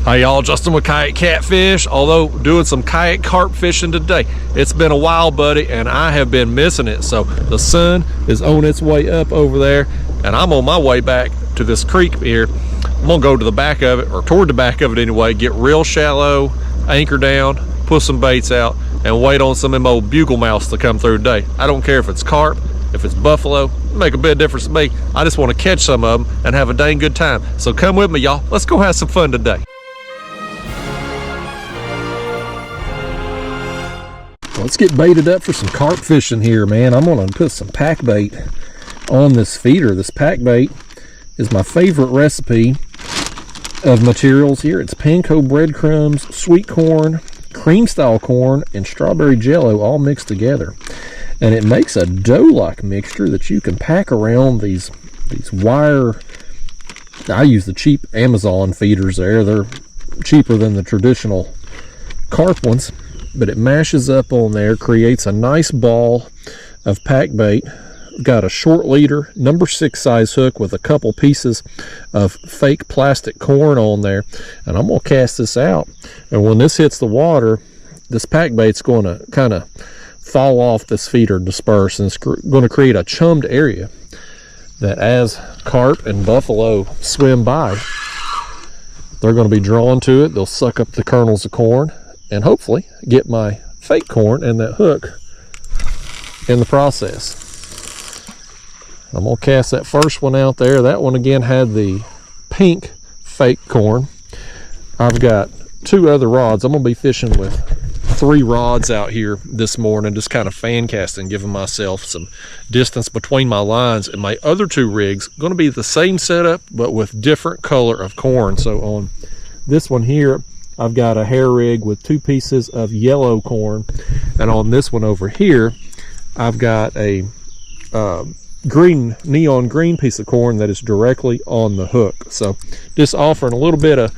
Hey y'all, Justin with Kayak Catfish. Although doing some kayak carp fishing today. It's been a while, buddy, and I have been missing it. So the sun is on its way up over there, and I'm on my way back to this creek here. I'm gonna go to the back of it, or toward the back of it anyway, get real shallow, anchor down, put some baits out, and wait on some of them old bugle mouths to come through today. I don't care if it's carp, if it's buffalo, make a bit of difference to me. I just want to catch some of them and have a dang good time. So come with me, y'all. Let's go have some fun today. Let's get baited up for some carp fishing here, man. I'm gonna put some pack bait on this feeder. This pack bait is my favorite recipe of materials here. It's panko breadcrumbs, sweet corn, cream style corn, and strawberry jello all mixed together. And it makes a dough-like mixture that you can pack around these wire. I use the cheap Amazon feeders there. They're cheaper than the traditional carp ones. But it mashes up on there, creates a nice ball of pack bait. Got a short leader, number 6 size hook with a couple pieces of fake plastic corn on there. And I'm gonna cast this out. And when this hits the water, this pack bait's gonna kind of fall off this feeder and disperse, and it's gonna create a chummed area that as carp and buffalo swim by, they're gonna be drawn to it. They'll suck up the kernels of corn and hopefully get my fake corn and that hook in the process. I'm gonna cast that first one out there. That one again had the pink fake corn. I've got 2 other rods. I'm gonna be fishing with 3 rods out here this morning, just kind of fan casting, giving myself some distance between my lines. And my other 2 rigs gonna be the same setup but with different color of corn. So on this one here, I've got a hair rig with 2 pieces of yellow corn, and on this one over here I've got a neon green piece of corn that is directly on the hook. So just offering a little bit of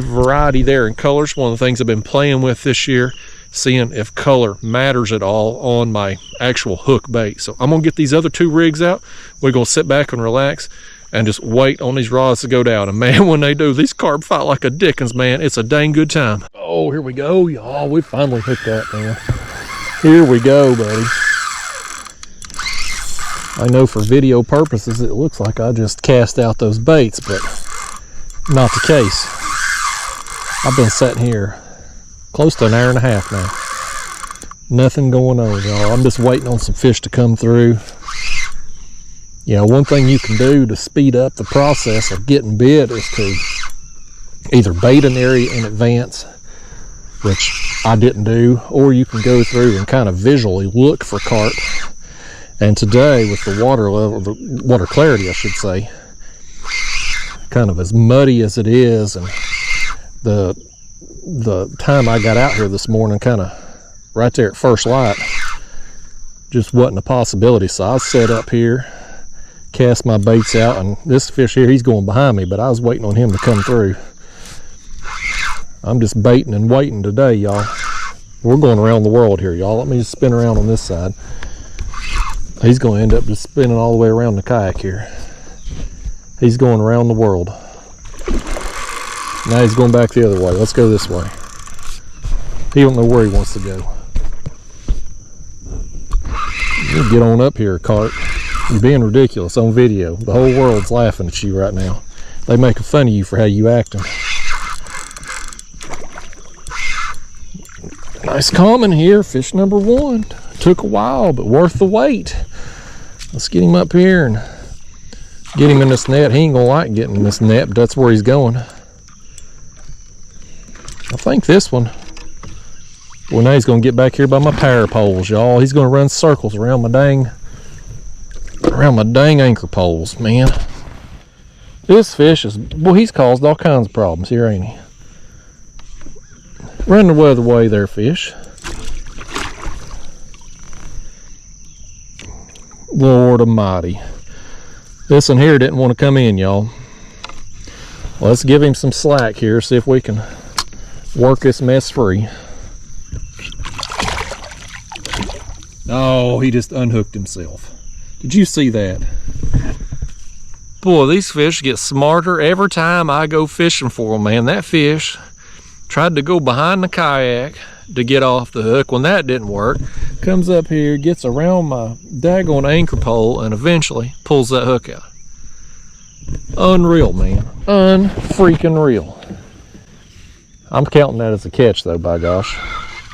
variety there in colors. One of the things I've been playing with this year, seeing if color matters at all on my actual hook bait. So I'm gonna get these other 2 rigs out. We're gonna sit back and relax and just wait on these rods to go down. And man, when they do, these carp fight like a dickens, man. It's a dang good time. Oh, here we go, y'all. We finally hooked that, man. Here we go, buddy. I know for video purposes, it looks like I just cast out those baits, but not the case. I've been sitting here close to an hour and a half now. Nothing going on, y'all. I'm just waiting on some fish to come through. You know, one thing you can do to speed up the process of getting bit is to either bait an area in advance, which I didn't do, or you can go through and kind of visually look for carp. And today, with the water level, the water clarity, I should say, kind of as muddy as it is, and the time I got out here this morning, kind of right there at first light, just wasn't a possibility. So I set up here, cast my baits out, and this fish here, he's going behind me, but I was waiting on him to come through. I'm just baiting and waiting today, y'all. We're going around the world here, y'all. Let me just spin around on this side. He's going to end up just spinning all the way around the kayak here. He's going around the world. Now he's going back the other way. Let's go this way. He don't know where he wants to go. You get on up here, Carp. You're being ridiculous on video. The whole world's laughing at you right now. They making fun of you for how you acting. Nice common here, fish number 1. Took a while, but worth the wait. Let's get him up here and get him in this net. He ain't gonna like getting in this net, but that's where he's going. I think this one, well, now he's gonna get back here by my power poles, y'all. He's gonna run circles around my dang anchor poles, man. This fish is, well, he's caused all kinds of problems here, ain't he? Run the other way there, fish. Lord Almighty. This one here didn't want to come in, y'all. Let's give him some slack here, see if we can work this mess free. Oh, he just unhooked himself. Did you see that? Boy, these fish get smarter every time I go fishing for them, man. That fish tried to go behind the kayak to get off the hook. When that didn't work, comes up here, gets around my daggone anchor pole, and eventually pulls that hook out. Unreal, man. Unfreaking real. I'm counting that as a catch, though, by gosh.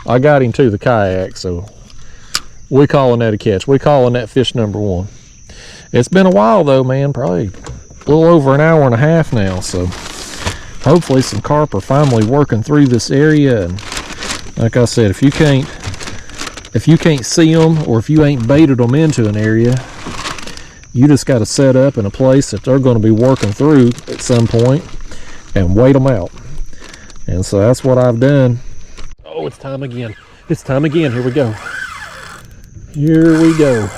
I got him to the kayak, so we calling that a catch. We calling that fish number one. It's been a while, though, man. Probably a little over an hour and a half now, so hopefully some carp are finally working through this area. And like I said, if you can't see them, or if you ain't baited them into an area, you just got to set up in a place that they're going to be working through at some point and wait them out. And so that's what I've done. Oh, it's time again. It's time again. Here we go. Here we go.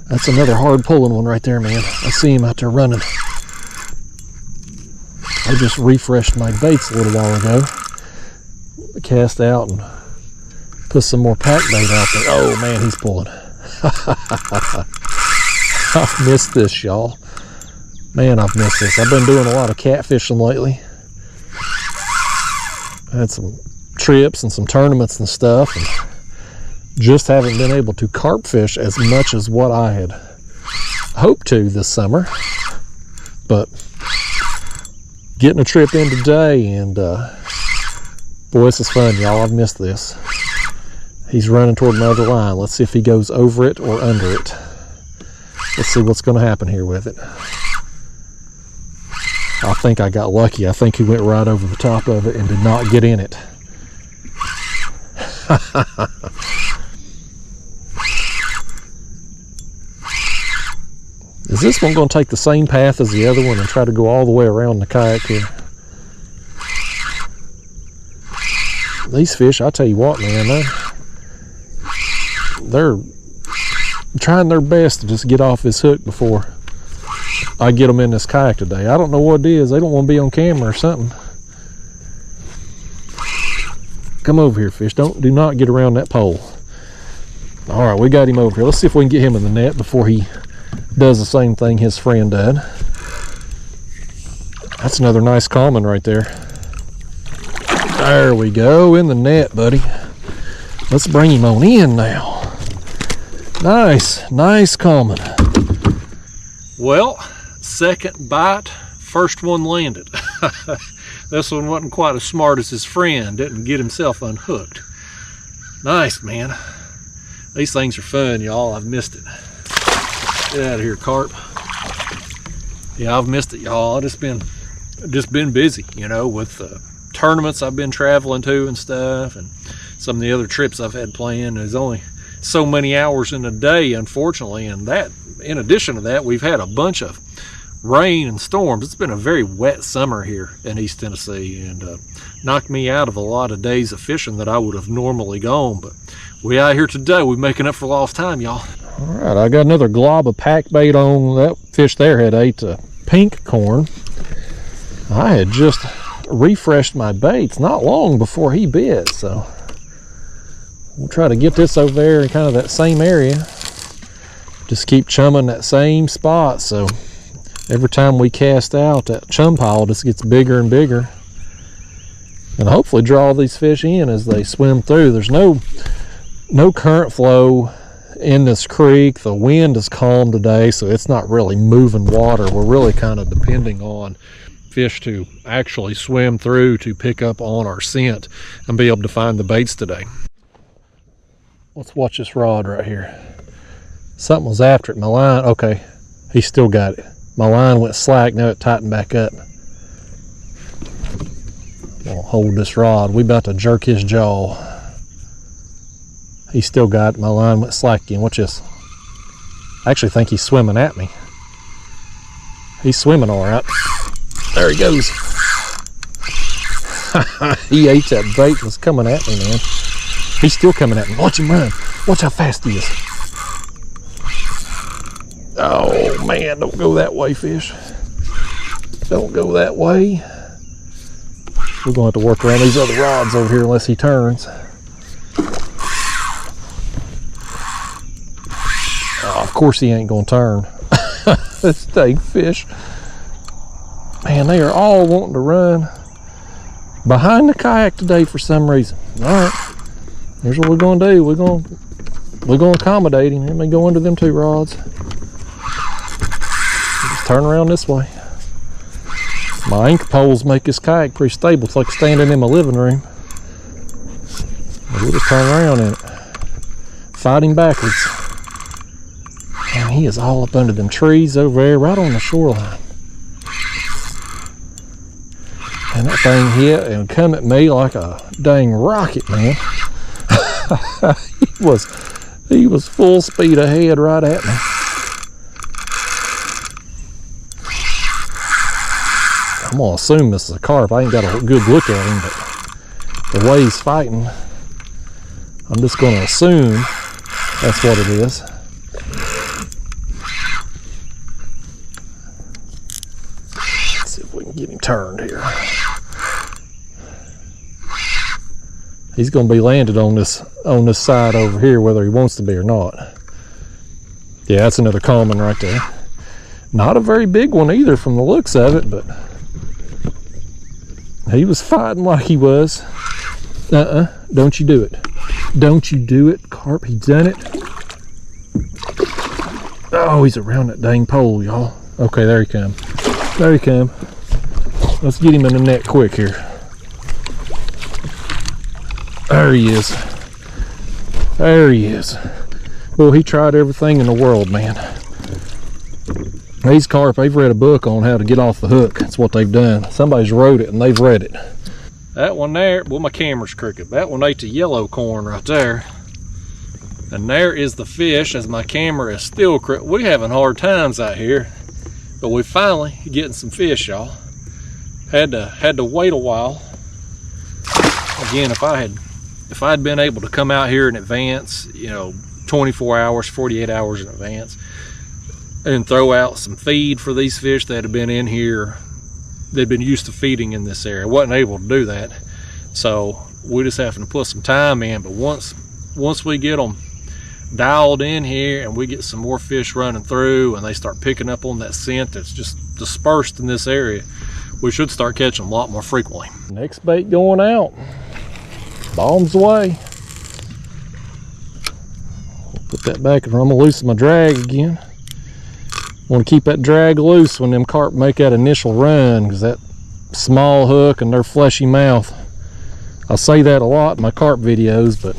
That's another hard pulling one right there, man. I see him out there running. I just refreshed my baits a little while ago. Cast out and put some more pack bait out there. Oh man, he's pulling. I've missed this, y'all. Man, I've missed this. I've been doing a lot of catfishing lately. I had some trips and some tournaments and stuff, and just haven't been able to carp fish as much as what I had hoped to this summer. But getting a trip in today, and boy, this is fun, y'all. I've missed this. He's running toward another line. Let's see if he goes over it or under it. Let's see what's going to happen here with it. I think I got lucky. I think he went right over the top of it and did not get in it. Is this one going to take the same path as the other one and try to go all the way around the kayak here? These fish, I tell you what, man, they're trying their best to just get off this hook before I get them in this kayak today. I don't know what it is. They don't want to be on camera or something. Come over here, fish. Do not get around that pole. All right, we got him over here. Let's see if we can get him in the net before he does the same thing his friend did. That's another nice common right there. There we go, in the net, buddy. Let's bring him on in now. Nice common. Well, second bite, first one landed. This one wasn't quite as smart as his friend. Didn't get himself unhooked. Nice, man. These things are fun, y'all. I've missed it. Get out of here, carp. Yeah, I've missed it, y'all. I've just been busy, you know, with tournaments I've been traveling to and stuff, and some of the other trips I've had planned. There's only so many hours in a day, unfortunately, and that, in addition to that, we've had a bunch of rain and storms. It's been a very wet summer here in East Tennessee, and knocked me out of a lot of days of fishing that I would have normally gone. But we out here today. We're making up for lost time, y'all. All right, I got another glob of pack bait on. That fish there had ate pink corn. I had just refreshed my baits not long before he bit, so we'll try to get this over there in kind of that same area. Just keep chumming that same spot, so every time we cast out, that chum pile just gets bigger and bigger, and hopefully draw these fish in as they swim through. There's no current flow in this creek. The wind is calm today, so it's not really moving water. We're really kind of depending on fish to actually swim through to pick up on our scent and be able to find the baits today. Let's watch this rod right here. Something was after it. My line, okay, he still got it. My line went slack, now it tightened back up. I'll hold this rod. We about to jerk his jaw. He still got it. My line went slack again. Watch this. I actually think he's swimming at me. He's swimming all right. There he goes. He ate that bait and was coming at me, man. He's still coming at me. Watch him run. Watch how fast he is. Oh man, don't go that way, fish. Don't go that way. We're going to have to work around these other rods over here unless he turns. Oh, of course he ain't going to turn. This dang fish. Man, they are all wanting to run behind the kayak today for some reason. All right, here's what we're gonna do. We're gonna accommodate him. Let me go under them 2 rods. Just turn around this way. My anchor poles make this kayak pretty stable. It's like standing in my living room. We'll just turn around in it. Fight him backwards. And he is all up under them trees over there, right on the shoreline. And that thing hit and come at me like a dang rocket, man. He was full speed ahead right at me. I'm gonna assume this is a carp. I ain't got a good look at him, but the way he's fighting, I'm just gonna assume that's what it is. Let's see if we can get him turned here. He's gonna be landed on this side over here, whether he wants to be or not. Yeah, that's another common right there. Not a very big one either from the looks of it, but he was fighting like he was. Don't you do it. Don't you do it, Carp. He done it. Oh, he's around that dang pole, y'all. Okay, there he come. There he come. Let's get him in the net quick here. There he is. There he is. Well, he tried everything in the world, man. These carp, they've read a book on how to get off the hook. That's what they've done. Somebody's wrote it and they've read it. That one there, well, my camera's crooked. That one ate the yellow corn right there. And there is the fish, as my camera is still crooked. We having hard times out here, but we finally getting some fish, y'all. Had to wait a while. Again, if I'd been able to come out here in advance, you know, 24 hours, 48 hours in advance, and throw out some feed for these fish that have been in here, they've been used to feeding in this area. Wasn't able to do that, so we just having to put some time in. But once we get them dialed in here and we get some more fish running through and they start picking up on that scent that's just dispersed in this area, we should start catching them a lot more frequently. Next bait going out. Bombs away. Put that back and I'm gonna loosen my drag again. Want to keep that drag loose when them carp make that initial run, because that small hook and their fleshy mouth. I say that a lot in my carp videos, but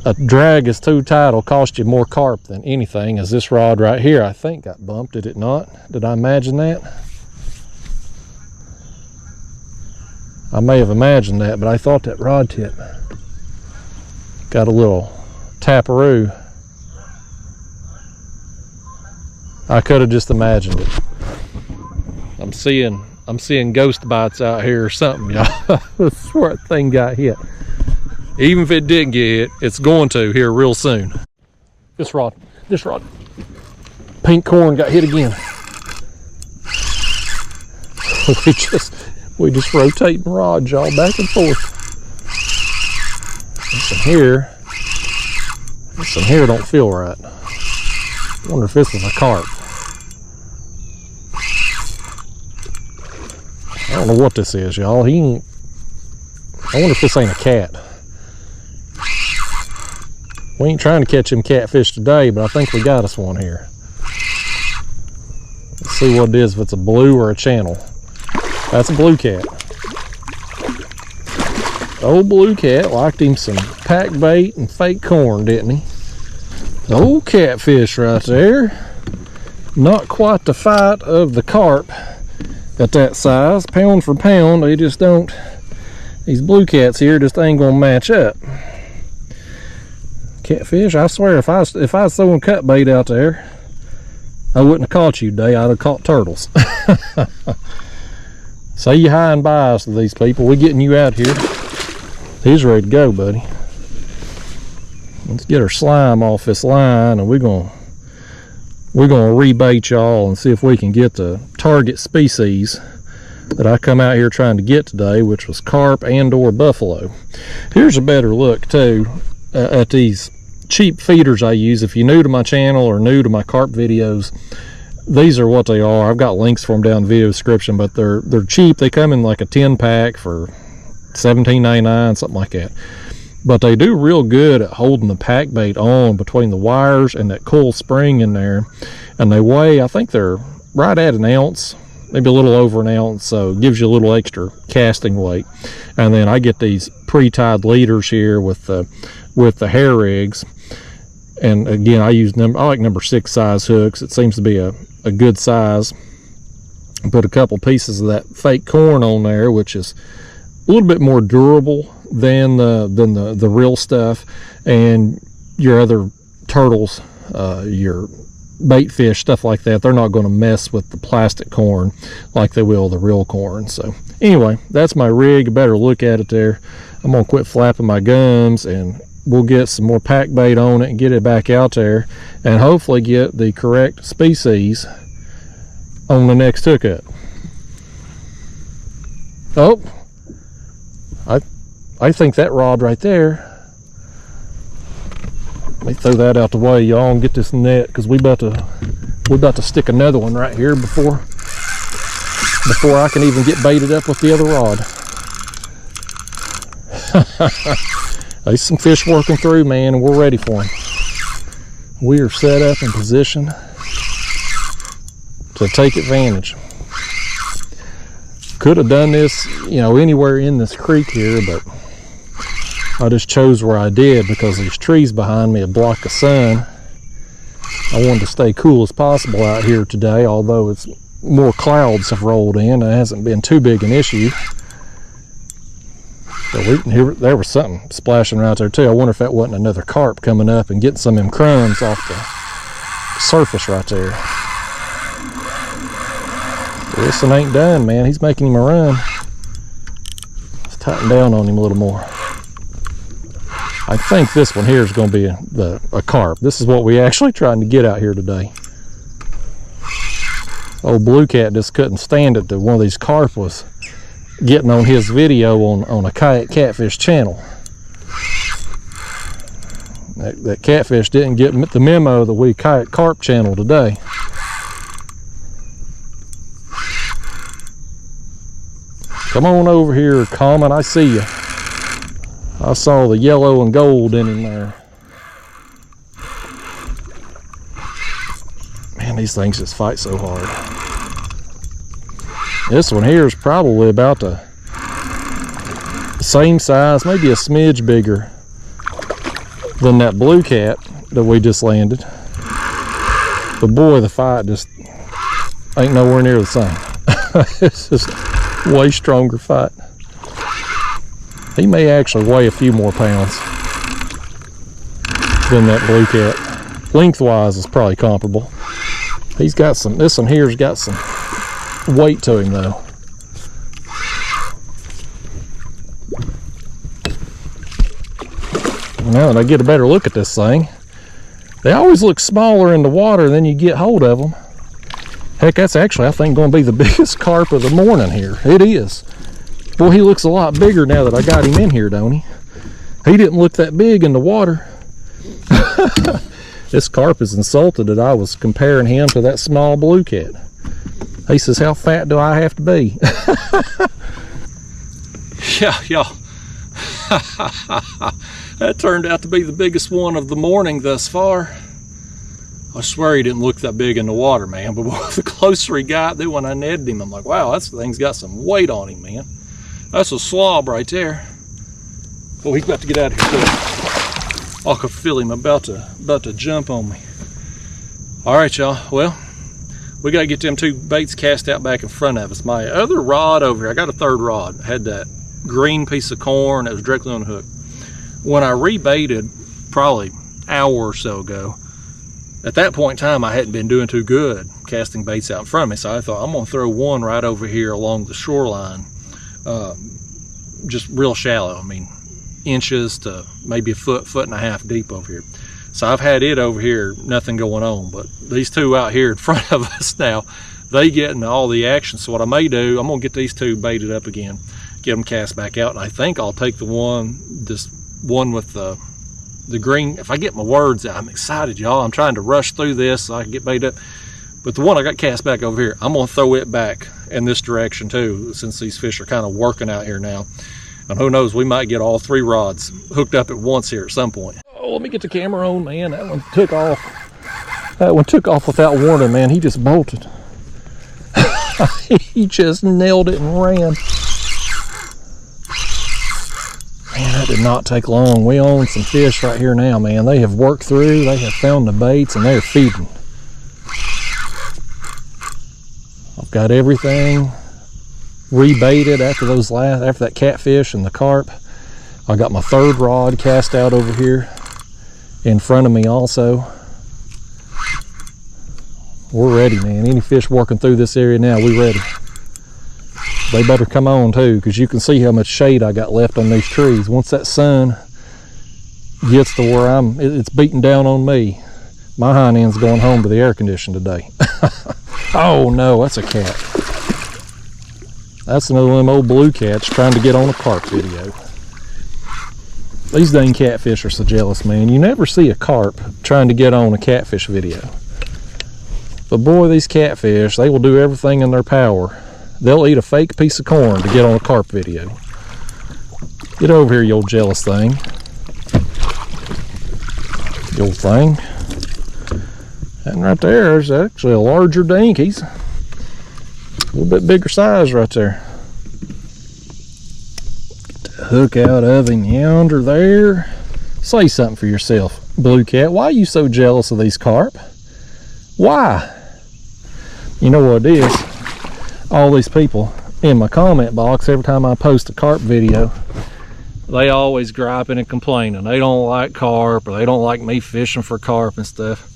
a drag is too tight will cost you more carp than anything, as this rod right here I think got bumped, did it not? Did I imagine that? I may have imagined that, but I thought that rod tip got a little taparoo. I could have just imagined it. I'm seeing ghost bites out here or something, y'all. I swear that thing got hit. Even if it didn't get hit, it's going to here real soon. This rod. Pink corn got hit again. We just rotating rods, y'all, back and forth. This one here don't feel right. I wonder if this is a carp. I don't know what this is, y'all. I wonder if this ain't a cat. We ain't trying to catch them catfish today, but I think we got us one here. Let's see what it is, if it's a blue or a channel. That's a blue cat. Old blue cat liked him some pack bait and fake corn, didn't he? Old catfish right there. Not quite the fight of the carp at that size. Pound for pound, they just don't. These blue cats here just ain't gonna match up. Catfish, I swear, if I was throwing cut bait out there, I wouldn't have caught you today. I'd have caught turtles. Say you high and biased to these people. We're getting you out here. He's ready to go, buddy. Let's get our slime off this line, and we're gonna rebait y'all and see if we can get the target species that I come out here trying to get today, which was carp and or buffalo. Here's a better look too at these cheap feeders I use. If you're new to my channel or new to my carp videos, these are what they are. I've got links for them down in the video description, but they're cheap. They come in like a 10 pack for $17.99, something like that. But they do real good at holding the pack bait on between the wires and that coil spring in there. And they weigh, I think they're right at an ounce, maybe a little over an ounce, so it gives you a little extra casting weight. And then I get these pre-tied leaders here with the hair rigs. And again, I like number 6 size hooks. It seems to be a good size. Put a couple pieces of that fake corn on there, which is a little bit more durable than the real stuff. And your other turtles, your bait fish, stuff like that, they're not going to mess with the plastic corn like they will the real corn. So anyway, that's my rig. A better look at it there. I'm gonna quit flapping my gums, and we'll get some more pack bait on it and get it back out there, and hopefully get the correct species on the next hookup. Oh, I think that rod right there, let me throw that out the way, y'all, and get this net, because we're about to stick another one right here before I can even get baited up with the other rod. There's some fish working through, man, and we're ready for them. We are set up in position to take advantage. Could have done this, anywhere in this creek here, but I just chose where I did because these trees behind me have blocked the sun. I wanted to stay cool as possible out here today, although it's more clouds have rolled in. It hasn't been too big an issue. So there was something splashing right there too. I wonder if that wasn't another carp coming up and getting some of them crumbs off the surface right there. This one ain't done, man. He's making him a run. Let's tighten down on him a little more. I think this one here is going to be a carp. This is what we actually trying to get out here today. Old Blue Cat just couldn't stand it that one of these carp was getting on his video on a Kayak Catfish channel. That Catfish didn't get the memo that we Kayak Carp channel today. Come on over here, Common, I see you. I saw the yellow and gold in him there. Man, these things just fight so hard. This one here is probably about the same size, maybe a smidge bigger than that Blue Cat that we just landed. But boy, the fight just ain't nowhere near the same. It's just way stronger fight. He may actually weigh a few more pounds than that Blue Cat. Lengthwise is probably comparable. He's got some, this one here's got some weight to him though. Now that I get a better look at this thing, they always look smaller in the water than you get hold of them. Heck, that's actually, I think, going to be the biggest carp of the morning here. It is. Boy, he looks a lot bigger now that I got him in here, don't he? He didn't look that big in the water. This carp is insulted that I was comparing him to that small Blue Cat. He says, how fat do I have to be? Yeah. That turned out to be the biggest one of the morning thus far. I swear he didn't look that big in the water, man. But the closer he got, then when I netted him, I'm like, wow, that thing's got some weight on him, man. That's a slob right there. Oh, he's about to get out of here too. I could feel him about to jump on me. All right, y'all. Well, we got to get them two baits cast out back in front of us. My other rod over here, I got a third rod. I had that green piece of corn that was directly on the hook. When I rebaited, probably an hour or so ago, at that point in time, I hadn't been doing too good casting baits out in front of me, so I thought I'm going to throw one right over here along the shoreline, just real shallow. I mean, inches to maybe a foot and a half deep over here. So I've had it over here, nothing going on, but these two out here in front of us now, they getting all the action. So what I may do, I'm going to get these two baited up again, get them cast back out, and I think I'll take the one, this one with the the green, if I get my words out, I'm excited, y'all. I'm trying to rush through this so I can get bait up. But the one I got cast back over here, I'm gonna throw it back in this direction too, since these fish are kind of working out here now. And who knows, we might get all 3 rods hooked up at once here at some point. Oh, let me get the camera on, man. That one took off. That one took off without warning, man. He just bolted. He just nailed it and ran. Man, that did not take long. We own some fish right here now, man. They have worked through, they have found the baits, and they're feeding. I've got everything rebaited after that catfish and the carp. I got my 3rd rod cast out over here in front of me also. We're ready, man. Any fish working through this area now, we ready. They better come on too, because you can see how much shade I got left on these trees. Once that sun gets to where it's beating down on me, my hind end's going home to the air condition today. Oh no, that's a cat. That's another one of them old blue cats trying to get on a carp video. These dang catfish are so jealous, man. You never see a carp trying to get on a catfish video. But boy, these catfish, they will do everything in their power. They'll eat a fake piece of corn to get on a carp video. Get over here, you old jealous thing. You old thing. And right there is actually a larger dink. He's a little bit bigger size right there. Get the hook out of him yonder there. Say something for yourself, blue cat. Why are you so jealous of these carp? Why? You know what it is? All these people in my comment box, every time I post a carp video, they always griping and complaining. They don't like carp, or they don't like me fishing for carp and stuff.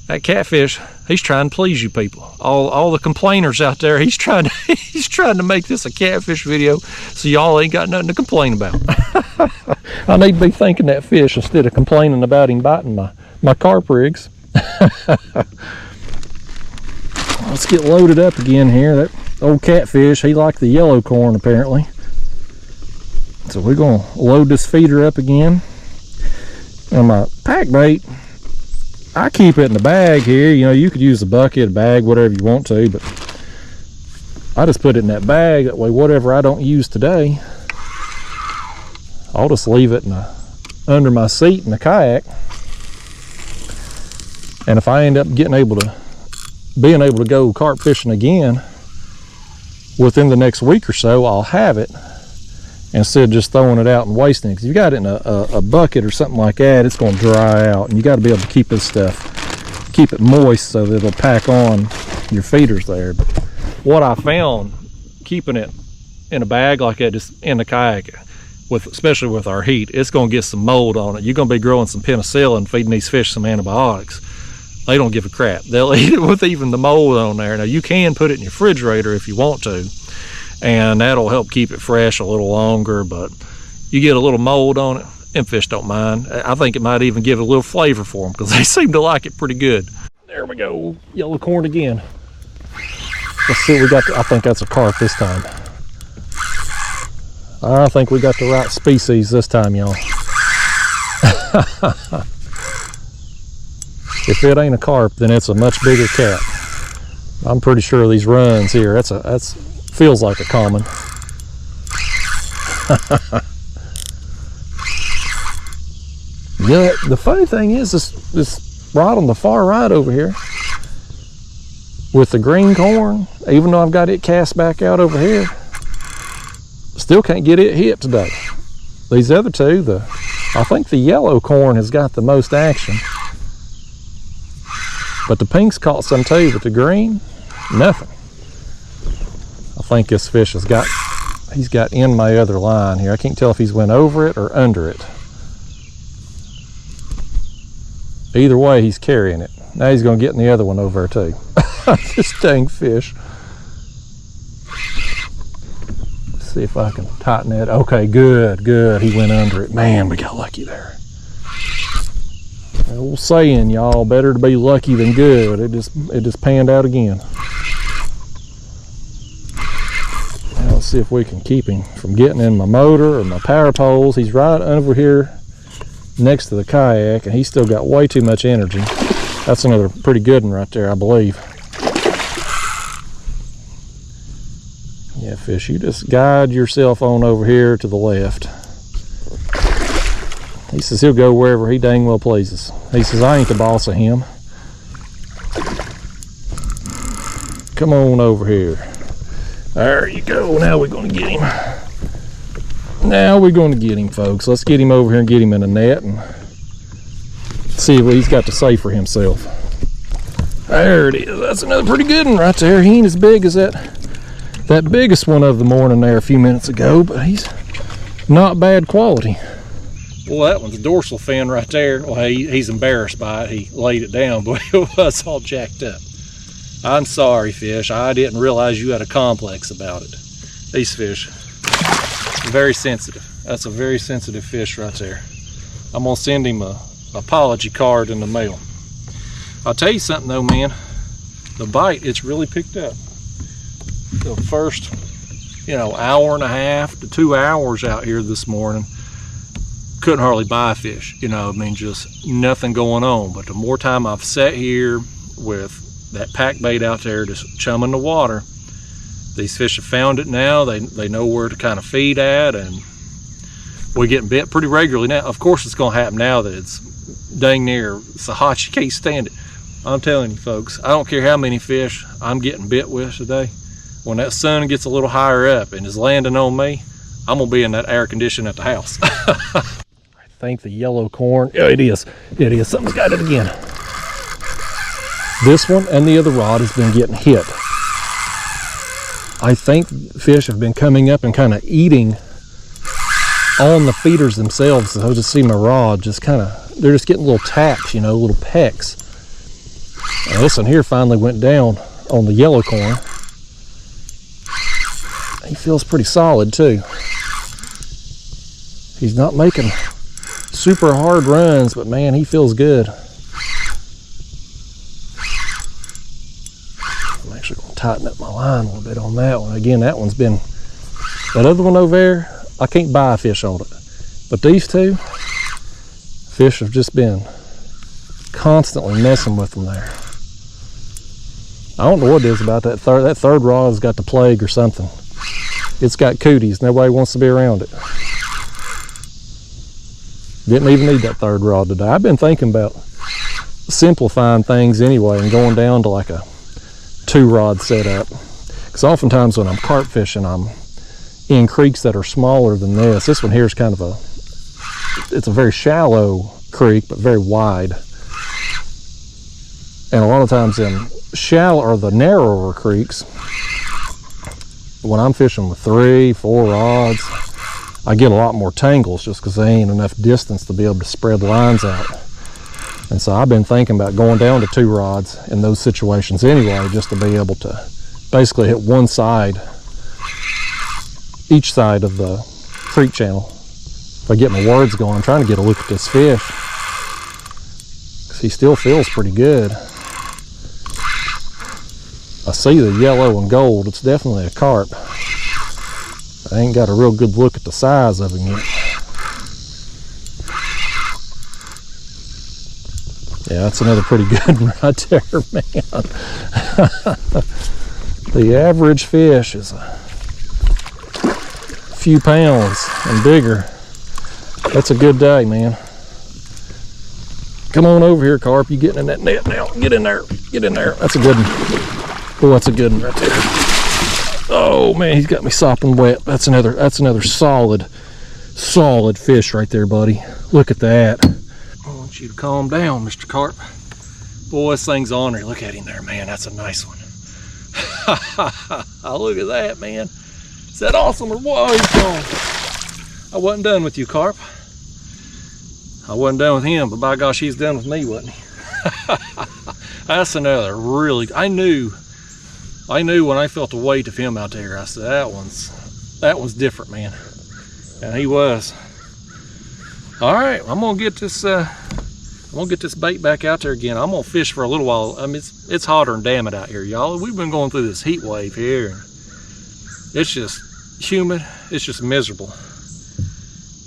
That catfish, he's trying to please you people. All the complainers out there, he's trying to make this a catfish video so y'all ain't got nothing to complain about. I need to be thanking that fish instead of complaining about him biting my carp rigs. Let's get loaded up again here. That old catfish, he liked the yellow corn apparently. So we're gonna load this feeder up again. And my pack bait, I keep it in the bag here. You know, you could use a bucket, a bag, whatever you want to, but I just put it in that bag. That way, whatever I don't use today, I'll just leave it under my seat in the kayak. And if I end up being able to go carp fishing again within the next week or so, I'll have it instead of just throwing it out and wasting it. Because if you got it in a bucket or something like that, it's going to dry out, and you got to be able to keep this stuff, keep it moist so that it'll pack on your feeders there. But what I found, keeping it in a bag like that, just in the kayak, especially with our heat, it's going to get some mold on it. You're going to be growing some penicillin, feeding these fish some antibiotics. They don't give a crap. They'll eat it with even the mold on there. Now, you can put it in your refrigerator if you want to, and that'll help keep it fresh a little longer, but you get a little mold on it, and fish don't mind. I think it might even give it a little flavor for them, because they seem to like it pretty good. There we go, yellow corn again. Let's see what we got. I think that's a carp this time. I think we got the right species this time, y'all. If it ain't a carp, then it's a much bigger cat. I'm pretty sure these runs here, that's feels like a common. Yeah, the funny thing is this rod on the far right over here with the green corn, even though I've got it cast back out over here, still can't get it hit today. These other two, I think the yellow corn has got the most action. But the pink's caught some too, but the green, nothing. I think this fish he's got in my other line here. I can't tell if he's went over it or under it. Either way, he's carrying it. Now he's gonna get in the other one over there too. This dang fish. Let's see if I can tighten it. Okay, good. He went under it. Man, we got lucky there. Old saying, y'all, better to be lucky than good. It just panned out again. Now let's see if we can keep him from getting in my motor or my power poles. He's right over here next to the kayak, and he's still got way too much energy. That's another pretty good one right there, I believe. Yeah, fish, you just guide yourself on over here to the left. He says he'll go wherever he dang well pleases. He says I ain't the boss of him. Come on over here. There you go. Now we're going to get him. Now we're going to get him, folks. Let's get him over here and get him in a net and see what he's got to say for himself. There it is. That's another pretty good one right there. He ain't as big as that biggest one of the morning there a few minutes ago, but he's not bad quality. Well, that one's a dorsal fin right there. Well, he's embarrassed by it. He laid it down, but it was all jacked up. I'm sorry, fish. I didn't realize you had a complex about it. These fish, very sensitive. That's a very sensitive fish right there. I'm gonna send him a apology card in the mail. I'll tell you something though, man. The bite, it's really picked up. The first, hour and a half to 2 hours out here this morning, couldn't hardly buy fish. Just nothing going on. But the more time I've sat here with that pack bait out there just chumming the water, these fish have found it now. They know where to kind of feed at, and we're getting bit pretty regularly now. Of course it's going to happen now that it's dang near so hot you can't stand it. I'm telling you folks, I don't care how many fish I'm getting bit with today. When that sun gets a little higher up and is landing on me, I'm gonna be in that air condition at the house. I think the yellow corn, yeah, it is, something's got it again. This one and the other rod has been getting hit. I think fish have been coming up and kind of eating on the feeders themselves. So I just see my rod just they're just getting little taps, little pecks. And this one here finally went down on the yellow corn. He feels pretty solid too. He's not making super hard runs, but man, he feels good. I'm actually going to tighten up my line a little bit on that one. Again, that other one over there, I can't buy a fish on it. But these two, fish have just been constantly messing with them there. I don't know what it is about that third rod has got the plague or something. It's got cooties. Nobody wants to be around it. Didn't even need that third rod today. I've been thinking about simplifying things anyway and going down to like a 2-rod setup. Because oftentimes when I'm carp fishing, I'm in creeks that are smaller than this. This one here is kind of it's a very shallow creek, but very wide. And a lot of times in shallow or the narrower creeks, when I'm fishing with 3, 4 rods, I get a lot more tangles just because there ain't enough distance to be able to spread lines out. And so I've been thinking about going down to 2 rods in those situations anyway, just to be able to basically hit one side, each side of the creek channel. If I get my words going, I'm trying to get a look at this fish, because he still feels pretty good. I see the yellow and gold. It's definitely a carp. I ain't got a real good look at the size of him yet. Yeah, that's another pretty good one right there, man. The average fish is a few pounds and bigger. That's a good day, man. Come on over here, carp. You getting in that net now. Get in there. Get in there. That's a good one. Oh, that's a good one right there. Oh man, he's got me sopping wet. That's another solid fish right there, buddy. Look at that. I want you to calm down, Mr. Carp. Boy, this thing's on there. Look at him there, man. That's a nice one. Look at that, man. Is that awesome or what? He's gone. I wasn't done with you, Carp. I wasn't done with him, but by gosh, he's done with me, wasn't he? That's another really, I knew when I felt the weight of him out there, I said, that one's different, man. And he was. All right, I'm gonna get this bait back out there again. I'm gonna fish for a little while. I mean, it's hotter than damn it out here, y'all. We've been going through this heat wave here. It's just humid. It's just miserable.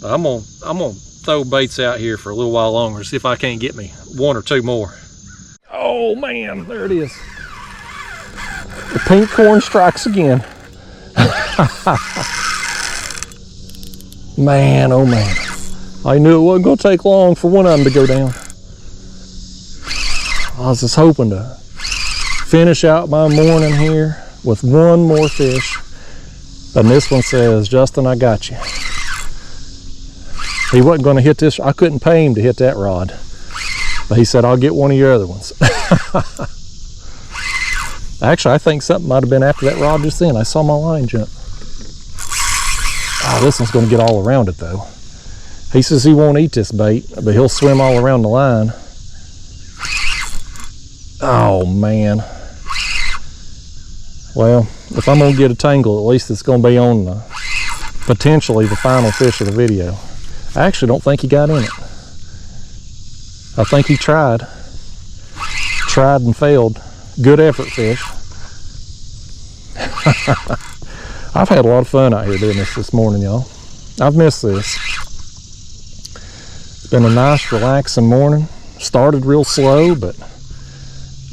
But I'm gonna throw baits out here for a little while longer, see if I can't get me 1 or 2 more. Oh man, there it is. The pink corn strikes again. Man, oh man. I knew it wasn't gonna take long for one of them to go down. I was just hoping to finish out my morning here with 1 more fish. And this one says, Justin, I got you. He wasn't gonna hit this, I couldn't pay him to hit that rod. But he said, I'll get one of your other ones. Actually, I think something might have been after that rod just then. I saw my line jump. Oh, this one's gonna get all around it though. He says he won't eat this bait, but he'll swim all around the line. Oh man. Well, if I'm gonna get a tangle, at least it's gonna be on potentially the final fish of the video. I actually don't think he got in it. I think he tried and failed. Good effort, fish. I've had a lot of fun out here doing this morning, y'all. I've missed this. It's been a nice, relaxing morning. Started real slow, but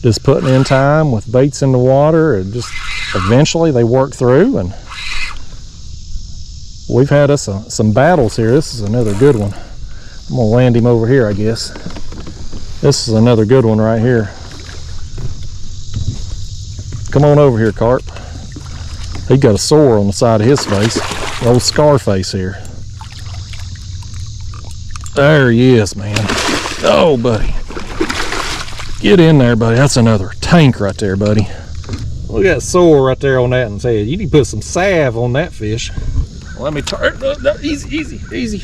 just putting in time with baits in the water, and just eventually they work through, and we've had us some battles here. This is another good one. I'm gonna land him over here, I guess. This is another good one right here. Come on over here, Carp. He got a sore on the side of his face. The old scar face here. There he is, man. Oh, buddy. Get in there, buddy. That's another tank right there, buddy. Look at that sore right there on that one's head. You need to put some salve on that fish. Let me turn. No, easy, easy, easy.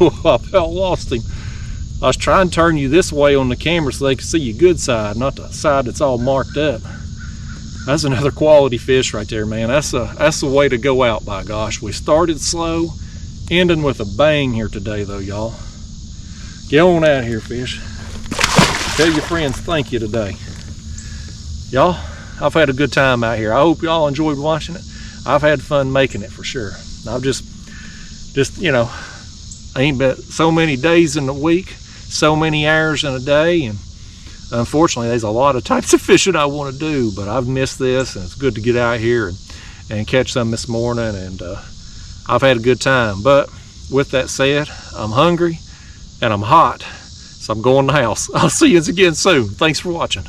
Oh, I about lost him. I was trying to turn you this way on the camera so they could see your good side, not the side that's all marked up. That's another quality fish right there, man. That's the way to go out, by gosh. We started slow, ending with a bang here today, though, y'all. Get on out of here, fish. Tell your friends thank you today. Y'all, I've had a good time out here. I hope y'all enjoyed watching it. I've had fun making it for sure. I've just you know, ain't but so many days in the week, so many hours in a day, and unfortunately there's a lot of types of fishing I want to do, but I've missed this, and it's good to get out here and catch some this morning, and I've had a good time. But with that said, I'm hungry and I'm hot, so I'm going to the house. I'll see you again soon. Thanks for watching.